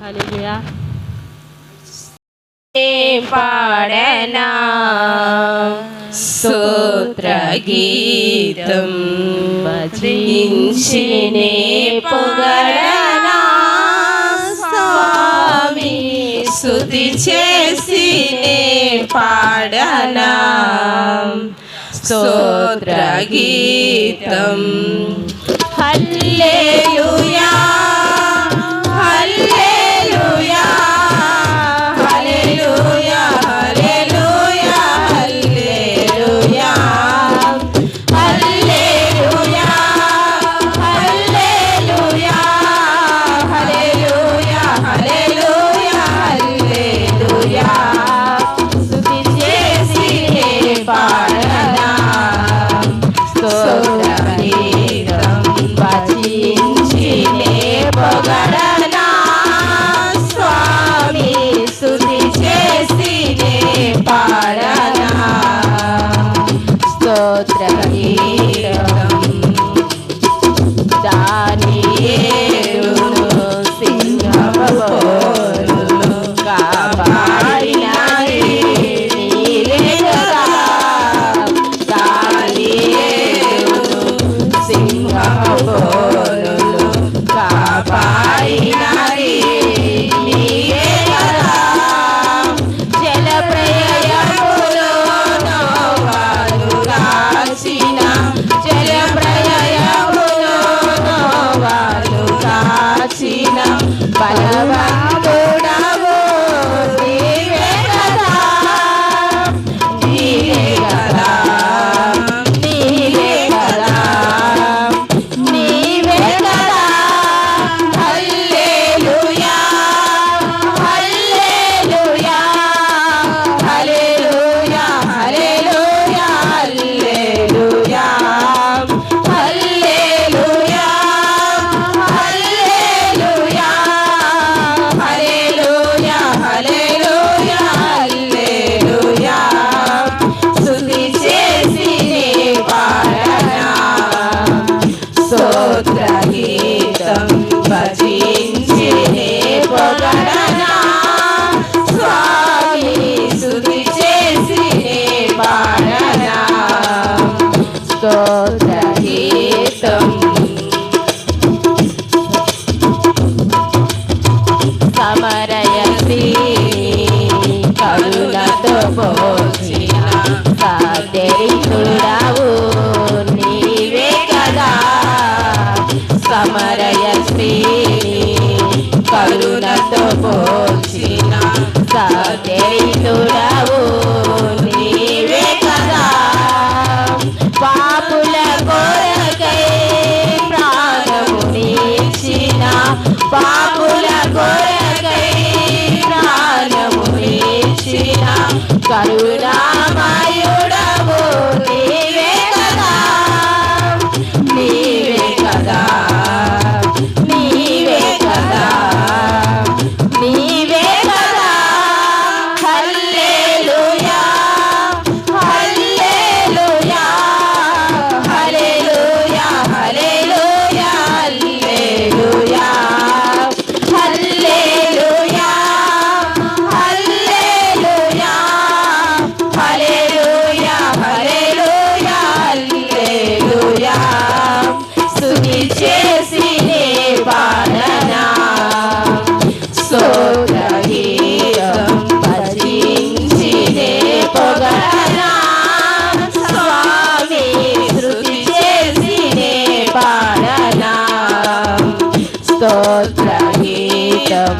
హల్లెలూయా. పాడనా స్తోత్రగీతం భజించినే పొగడనా స్వామి స్తుతి చేసినే పాడనా స్తోత్రగీతం. హల్లెలూయా హల్లెలూయా హల్లెలూయా హల్లెలూయా హల్లెలూయా హల్లెలూయా హల్లెలూయా హల్లెలూయా హల్లెలూయా హల్లెలూయా స్తుతి చేసి పాడనా స్తోత్రగీతం భజించినే పొగడనా స్వామి స్తుతి చేసినే పాడనా స్తోత్రగీతం. దానియేలును సింహపు కాపాడిన నీవే కదా. దానియేలును సింహపు కాపాడిన నీవే కదా. జలప్రళయములో నోవాను కాచిన జలప్రళయములో నోవాను కాచిన బలవంతుడవు నీవే కదా. నీవే కదా నీవే కదా నీవే కదా. హల్లెలూయా హల్లెలూయా హల్లెలూయా హల్లెలూయా హల్లెలూయా హల్లెలూయా హల్లెలూయా హల్లెలూయా హల్లెలూయా హల్లెలూయా స్తుతి చేసినే పాడనా స్తోత్రగీతం భజించినే పొగడనా స్వామి స్తుతి చేసినే పాడనా స్తోత్రగీతం. సమరయసి కరుణతో పోచిన సాదరితుడవు నీవే కదా. సమరయసి కరుణతో పోచిన సాదరితుడవు నీవే కదా. పాపుల కొరకై ప్రాణమునిచ్చిన పాపుల కొరకై ప్రాణమునిచ్చిన కరుణామయుడవు నీవే కదా. నీవే కదా నీవే కదా నీవే కదా. హల్లెలూయా హల్లెలూయా హల్లెలూయా హల్లెలూయా హల్లెలూయా హల్లెలూయా హల్లెలూయా హల్లెలూయా హల్లెలూయా హల్లెలూయా స్తుతి చేసినే పాడనా స్తోత్రగీతం భజించినే పొగడనా స్వామి స్తుతి చేసినే పాడనా స్తోత్రగీతం.